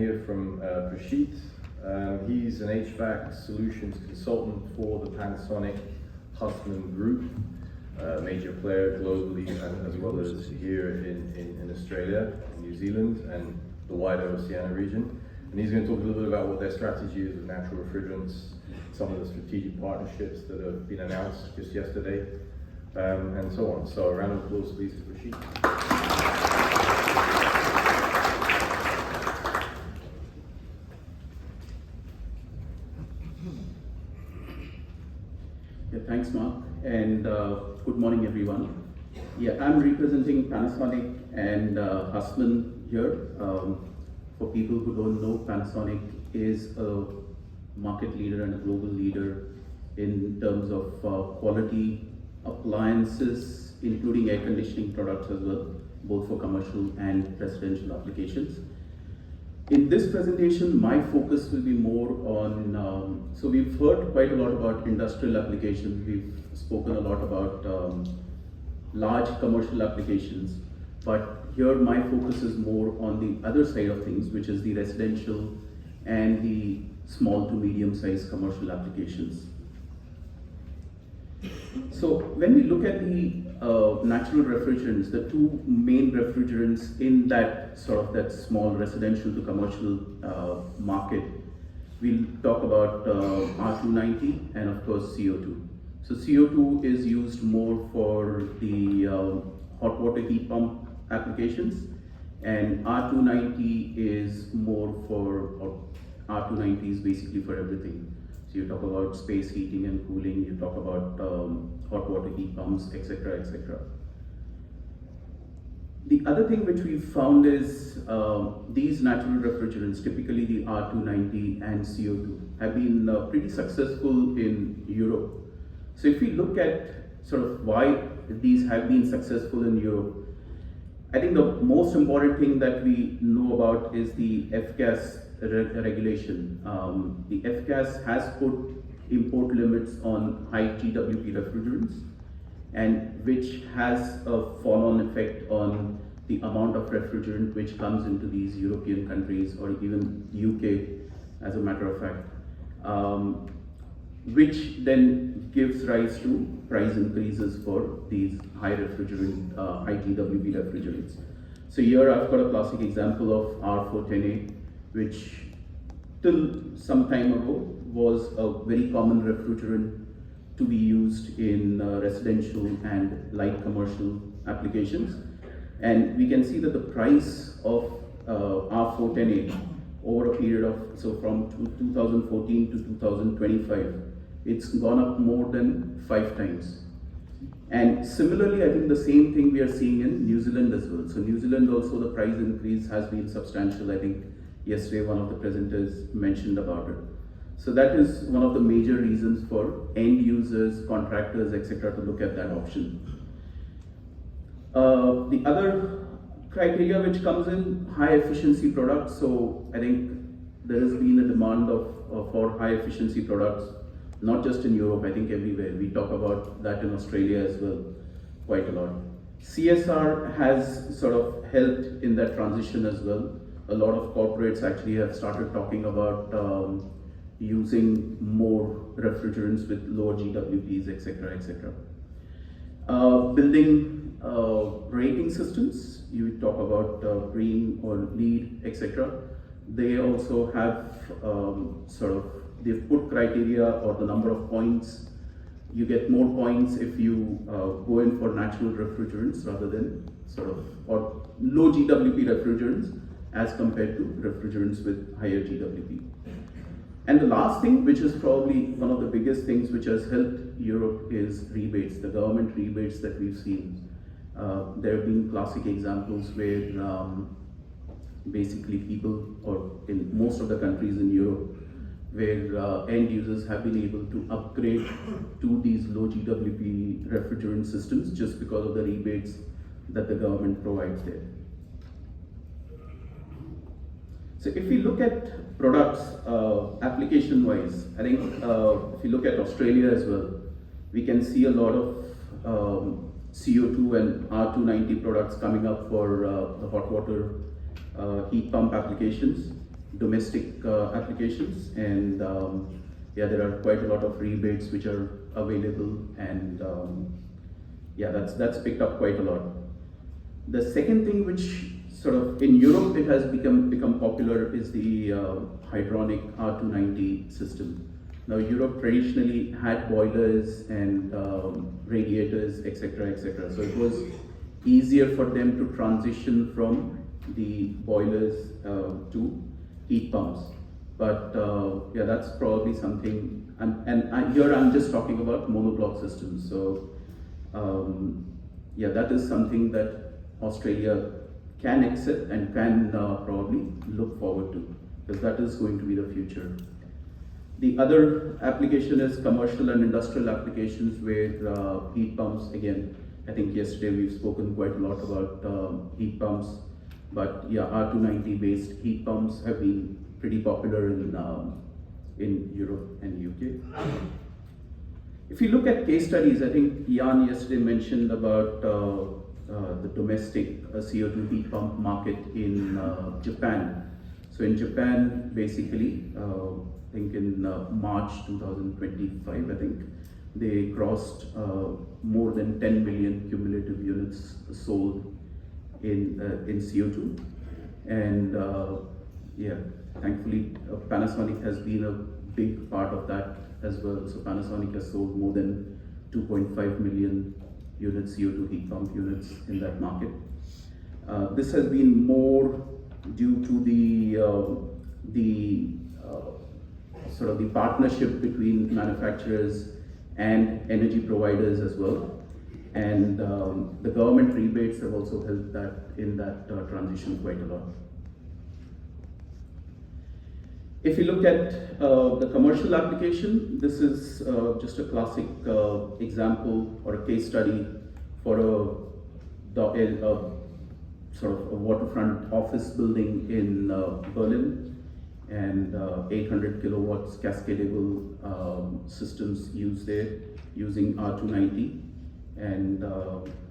Here from Preshit. He's an HVAC solutions consultant for the Panasonic Hussmann group, a major player globally and as well as here in Australia, New Zealand and the wider Oceania region. And he's going to talk a little bit about what their strategy is with natural refrigerants, some of the strategic partnerships that have been announced just yesterday, and so on. So a round of applause please to Preshit. Yeah, thanks, Mark, and good morning, everyone. Yeah, I'm representing Panasonic and Hussmann here. For people who don't know, Panasonic is a market leader and a global leader in terms of quality appliances, including air conditioning products as well, both for commercial and residential applications. In this presentation, my focus will be more on, so we've heard quite a lot about industrial applications. We've spoken a lot about large commercial applications, but here my focus is more on the other side of things, which is the residential and the small to medium-sized commercial applications. So when we look at the natural refrigerants, the two main refrigerants in that sort of that small residential to commercial market, we'll talk about R290 and of course CO2. So CO2 is used more for the hot water heat pump applications, and R290 is more for, or R290 is basically for everything. So you talk about space heating and cooling, you talk about hot water heat pumps, etc., etc. The other thing which we found is these natural refrigerants, typically the R290 and CO2, have been pretty successful in Europe. So if we look at sort of why these have been successful in Europe, I think the most important thing that we know about is the F-gas regulation. The F-gas has put import limits on high GWP refrigerants, and which has a fall-on effect on the amount of refrigerant which comes into these European countries or even UK, as a matter of fact, which then gives rise to price increases for these high refrigerant, high GWP refrigerants. So here I've got a classic example of R410A, which till some time ago was a very common refrigerant to be used in residential and light commercial applications. And we can see that the price of R410A over a period of, so from 2014 to 2025, it's gone up more than 5 times. And similarly, I think the same thing we are seeing in New Zealand as well. So New Zealand also, the price increase has been substantial. I think yesterday one of the presenters mentioned about it. So that is one of the major reasons for end users, contractors, etc. to look at that option. The other criteria which comes in, high efficiency products. So I think there has been a demand for high efficiency products, not just in Europe, I think everywhere. We talk about that in Australia as well, quite a lot. CSR has sort of helped in that transition as well. A lot of corporates actually have started talking about using more refrigerants with lower GWPs, etc., etc. Building rating systems, you talk about green or LEED, etc. They also have they've put criteria or the number of points. You get more points if you go in for natural refrigerants rather than or low GWP refrigerants as compared to refrigerants with higher GWP. And the last thing, which is probably one of the biggest things which has helped Europe, is rebates, the government rebates that we've seen. There have been classic examples where basically people, or in most of the countries in Europe, where end users have been able to upgrade to these low GWP refrigerant systems just because of the rebates that the government provides there. So if we look at products application wise, I think if you look at Australia as well, we can see a lot of CO2 and R290 products coming up for the hot water heat pump applications. domestic applications, and yeah, there are quite a lot of rebates which are available, and yeah, that's picked up quite a lot. The second thing which sort of in Europe it has become popular is the hydronic R290 system. Now Europe traditionally had boilers and radiators, etc., etc. So it was easier for them to transition from the boilers to heat pumps. But yeah, that's probably something, here I'm just talking about monoblock systems. So yeah, that is something that Australia can accept and can probably look forward to, because that is going to be the future. The other application is commercial and industrial applications where heat pumps, again, I think yesterday we've spoken quite a lot about heat pumps, but yeah, R290 based heat pumps have been pretty popular in Europe and UK. If you look at case studies, I think Jan yesterday mentioned about the domestic CO2 heat pump market in Japan. So in Japan, basically, I think in March 2025, I think, they crossed more than 10 million cumulative units sold in CO2. And yeah, thankfully, Panasonic has been a big part of that as well. So Panasonic has sold more than 2.5 million units, CO2 heat pump units in that market. This has been more due to the sort of the partnership between manufacturers and energy providers as well. And the government rebates have also helped that in that transition quite a lot. If you look at the commercial application, this is just a classic example or a case study for a sort of a waterfront office building in Berlin, and 800 kilowatts cascadable systems used there using R290. And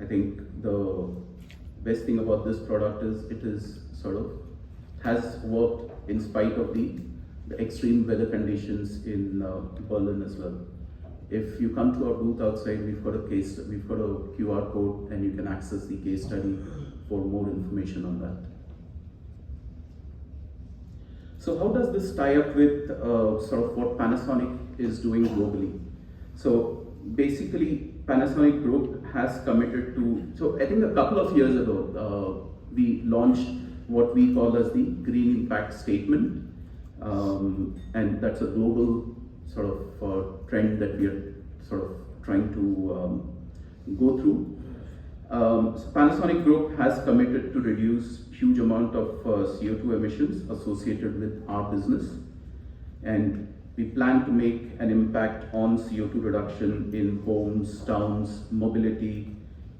I think the best thing about this product is it is sort of has worked in spite of the extreme weather conditions in Berlin as well. If you come to our booth outside, we've got a QR code, and you can access the case study for more information on that. So how does this tie up with sort of what Panasonic is doing globally? So basically, Panasonic Group has committed to, so I think a couple of years ago, we launched what we call as the Green Impact Statement. And that's a global sort of trend that we are sort of trying to go through. So Panasonic Group has committed to reduce huge amount of CO2 emissions associated with our business, and we plan to make an impact on CO2 reduction in homes, towns, mobility,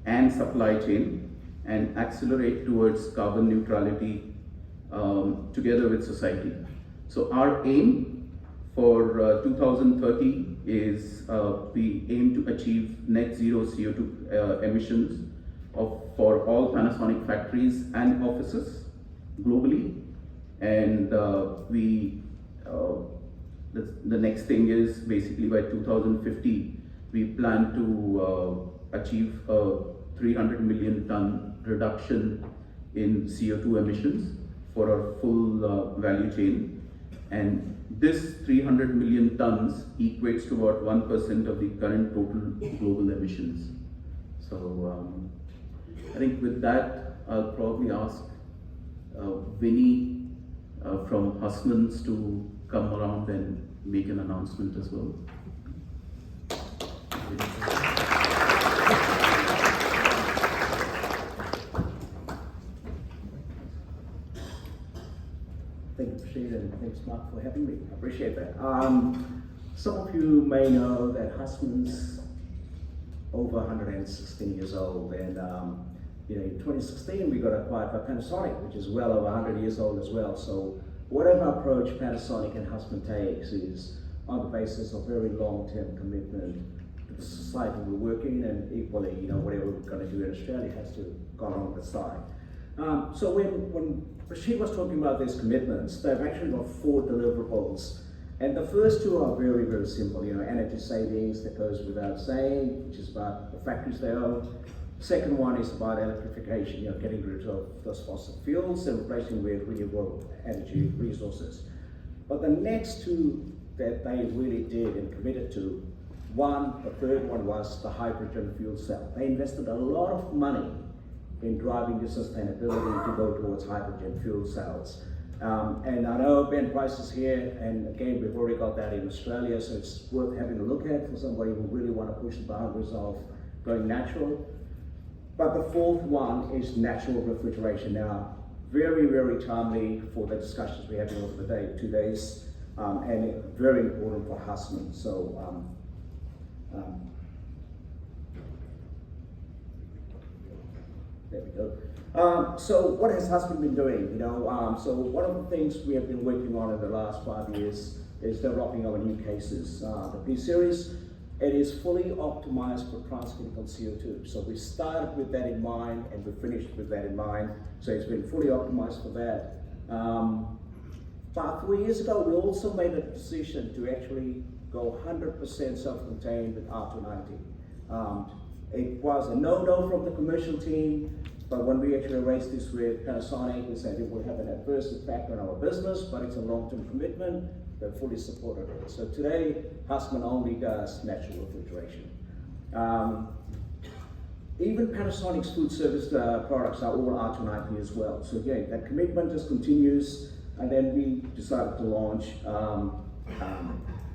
and supply chain, and accelerate towards carbon neutrality together with society. So our aim for 2030 is we aim to achieve net zero CO2 emissions for all Panasonic factories and offices globally. And the next thing is basically by 2050, we plan to achieve a 300 million ton reduction in CO2 emissions for our full value chain. And this 300 million tons equates to about 1% of the current total global emissions. So I think with that, I'll probably ask Vinney from Hussmann to come around and make an announcement as well. Thank you, Preshit, and thanks, Mark, for having me. I appreciate that. Some of you may know that Hussmann's over 116 years old, and in 2016 we got acquired by Panasonic, which is well over 100 years old as well. So whatever approach Panasonic and Hussmann takes is on the basis of very long-term commitment to the society we work in, and equally, whatever we're going to do in Australia has to go along the side. So when Preshit was talking about these commitments, they've actually got 4 deliverables. And the first 2 are very, very simple. Energy savings, that goes without saying, which is about the factories they own. Second one is about electrification, getting rid of those fossil fuels and replacing with renewable energy resources. But the next 2 that they really did and committed to, the third one was the hydrogen fuel cell. They invested a lot of money in driving the sustainability to go towards hydrogen fuel cells. And I know Ben Price is here, and again, we've already got that in Australia, so it's worth having a look at for somebody who really want to push the boundaries of going natural. But the fourth one is natural refrigeration. Now, very, very timely for the discussions we're having over the 2 days, and very important for Hussmann. So, there we go. So what has Hussmann been doing? So one of the things we have been working on in the last 5 years is developing our new cases. The P-Series, it is fully optimized for transcritical CO2. So we started with that in mind and we finished with that in mind. So it's been fully optimized for that. About 3 years ago, we also made a decision to actually go 100% self-contained with R290. It was a no-no from the commercial team, but when we actually raised this with Panasonic, we said it will have an adverse effect on our business, but it's a long-term commitment. They fully supported it. So today, Hussmann only does natural refrigeration. Even Panasonic's food service products are all R290 as well. So again, that commitment just continues, and then we decided to launch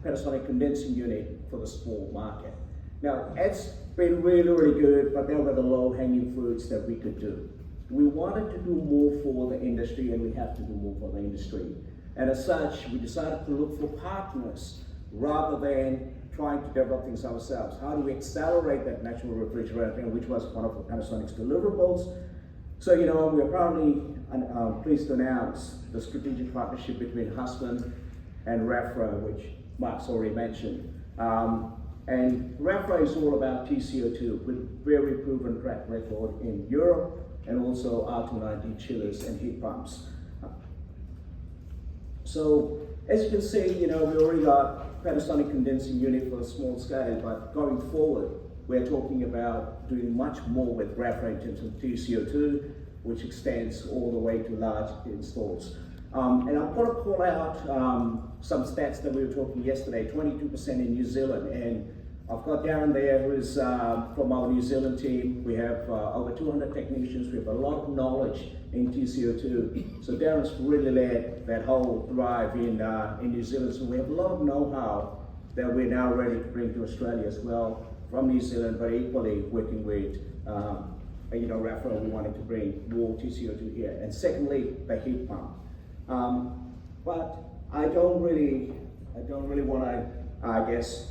Panasonic condensing unit for the small market. Now, it's been really, really good, but there were the low-hanging fruits that we could do. We wanted to do more for the industry, and we have to do more for the industry. And as such, we decided to look for partners rather than trying to develop things ourselves. How do we accelerate that natural refrigeration, which was one of the Panasonic's deliverables? So, we're proudly pleased to announce the strategic partnership between Hussmann and REFRA, which Mark's already mentioned. And REFRA is all about TCO2 with very proven track record in Europe and also R290 chillers and heat pumps. So as you can see, we already got Panasonic condensing unit for a small scale, but going forward, we're talking about doing much more with REFRA in terms of TCO2, which extends all the way to large installs. And I'm going to call out some stats that we were talking yesterday, 22% in New Zealand. And I've got Darren there, who's from our New Zealand team. We have over 200 technicians. We have a lot of knowledge in TCO2. So Darren's really led that whole drive in New Zealand. So we have a lot of know-how that we're now ready to bring to Australia as well from New Zealand, but equally working with REFRA, we wanted to bring more TCO2 here. And secondly, the heat pump. But I don't really want to,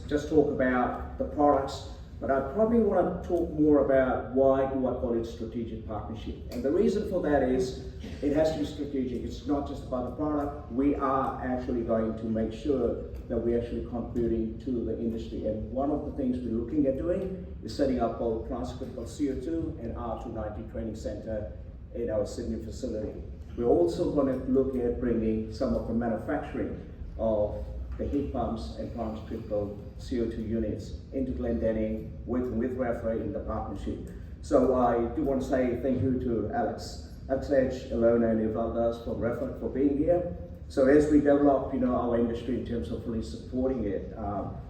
just talk about the products, but I probably want to talk more about why do I call it strategic partnership. And the reason for that is it has to be strategic. It's not just about the product. We are actually going to make sure that we're actually contributing to the industry. And one of the things we're looking at doing is setting up both transcritical CO2 and R290 training center in our Sydney facility. We're also going to look at bringing some of the manufacturing of the heat pumps and transcritical CO2 units into Glendenning, working with REFRA in the partnership. So I do want to say thank you to Alex Edge, Alona and Ivaldas from REFRA for being here. So as we develop, our industry in terms of really supporting it,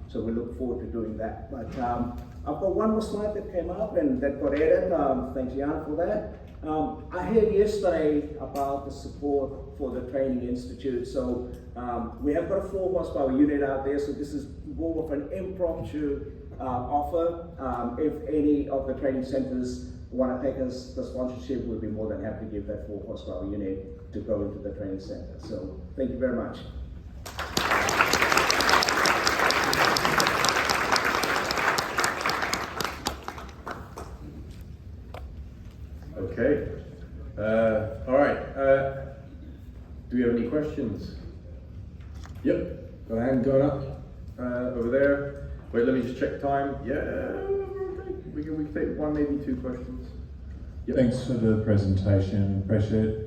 so we look forward to doing that. But I've got one more slide that came up and that got added. Thanks, Jan, for that. I heard yesterday about the support for the Training Institute. So we have got a 4 horsepower unit out there. So this is more of an impromptu offer. If any of the training centers want to take us the sponsorship, we'll be more than happy to give that 4 horsepower unit to go into the training center. So thank you very much. Okay. All right. Do we have any questions? Yep. Got a hand going up over there. Wait, let me just check time. Yeah. Okay. We can take 1, maybe 2 questions. Yep. Thanks for the presentation, Preshit.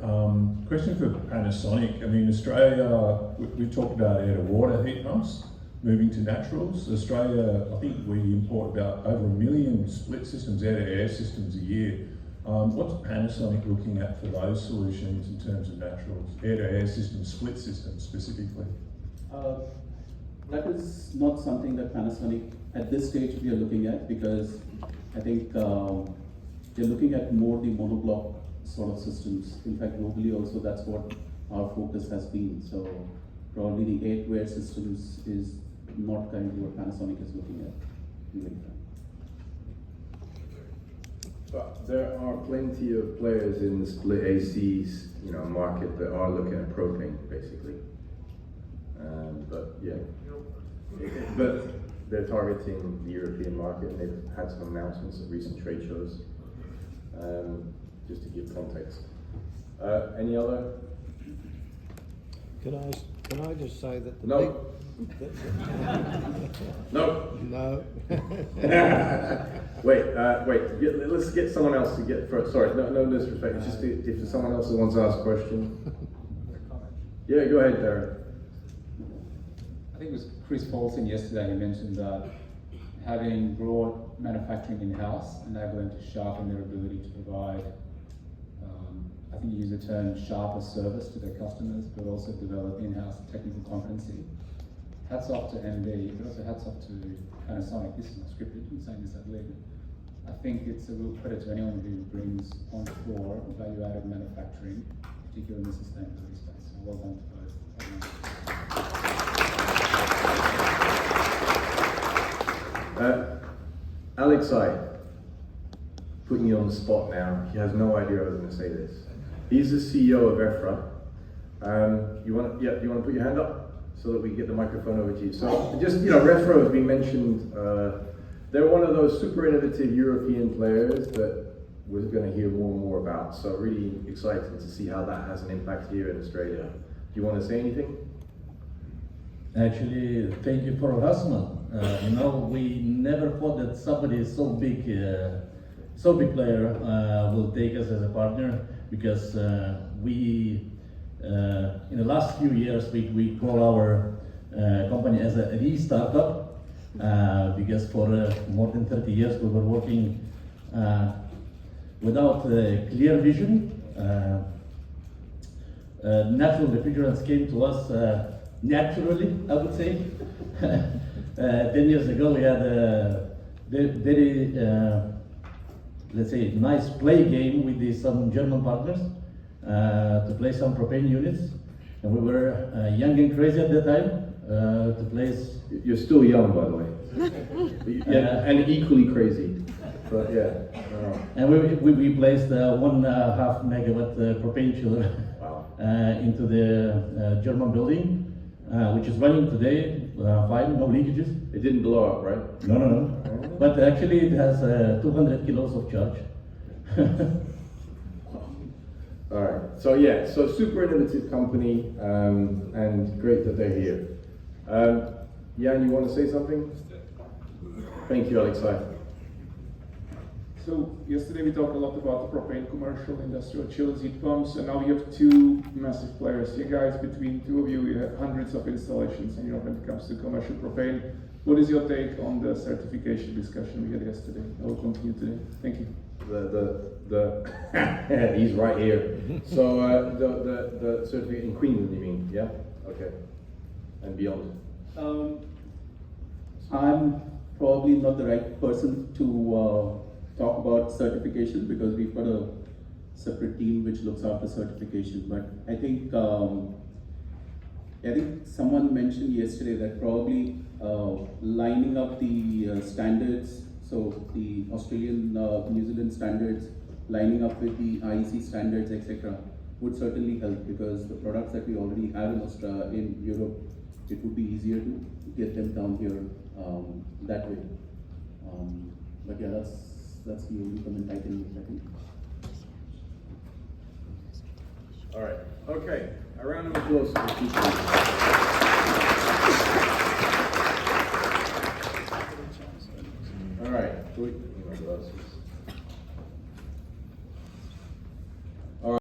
Question for Panasonic. I mean, Australia, we've talked about air to water heat pumps moving to naturals. Australia, I think we import about over 1 million split systems, air to air systems a year. What's Panasonic looking at for those solutions in terms of naturals, air to air systems, split systems specifically? That is not something that Panasonic at this stage we are looking at, because I think they're looking at more the monoblock sort of systems. In fact, globally also that's what our focus has been. So probably the 8-way systems is not currently what Panasonic is looking at. But there are plenty of players in the split ACs, market that are looking at propane, basically. But yeah, but they're targeting the European market, and they've had some announcements at recent trade shows. Just to give context. Any other? Can I just say that the No. No. No. Wait. Let's get someone else to get first. Sorry, no disrespect. It's just if there's someone else who wants to ask a question. Yeah, go ahead, Darren. I think it was Chris Paulson yesterday who mentioned that having broad manufacturing in-house enable them to sharpen their ability to provide, I think you use the term sharper service to their customers, but also develop in-house technical competency. Hats off to MD, but also hats off to Panasonic. This is not scripted, I'm saying this out loud. I think it's a real credit to anyone who brings onshore value-added manufacturing, particularly in the sustainability space. So well done to both. Alexei, putting you on the spot now. He has no idea I was going to say this. He's the CEO of EFRA. You want to put your hand up so that we get the microphone over to you. So just, EFRA has been mentioned. They're one of those super innovative European players that we're going to hear more and more about. So really excited to see how that has an impact here in Australia. Do you want to say anything? Actually, thank you for Hussmann. We never thought that somebody so big player will take us as a partner, because we in the last few years we call our company as a startup, because for more than 30 years we were working without a clear vision. Natural refrigerants came to us naturally, I would say. 10 years ago we had a very, let's say, nice play game with some German partners to play some propane units. And we were young and crazy at that time to place. You're still young, by the way. And equally crazy. But yeah. And we placed 1.5 megawatt propane chiller into the German building. Which is running today, fine, no leakages. It didn't blow up, right? No. But actually it has 200 kilos of charge. All right, so super innovative company, and great that they're here. Jan, you want to say something? Thank you, Alexei. So yesterday we talked a lot about the propane commercial, industrial chillers, heat pumps, and now we have two massive players. You guys, between two of you, you have hundreds of installations, and when it comes to commercial propane. What is your take on the certification discussion we had yesterday? I will continue today. Thank you. He's right here. So the certificate in Queensland, you mean? Yeah. Okay. And beyond. I'm probably not the right person to talk about certification, because we've got a separate team which looks after certification. But I think someone mentioned yesterday that probably lining up the standards, so the Australian, New Zealand standards, lining up with the IEC standards, etc., would certainly help, because the products that we already have in Europe, it would be easier to get them down here that way. But yeah, that's the only comment I can make, I think. All right. Okay. A round of applause for the people.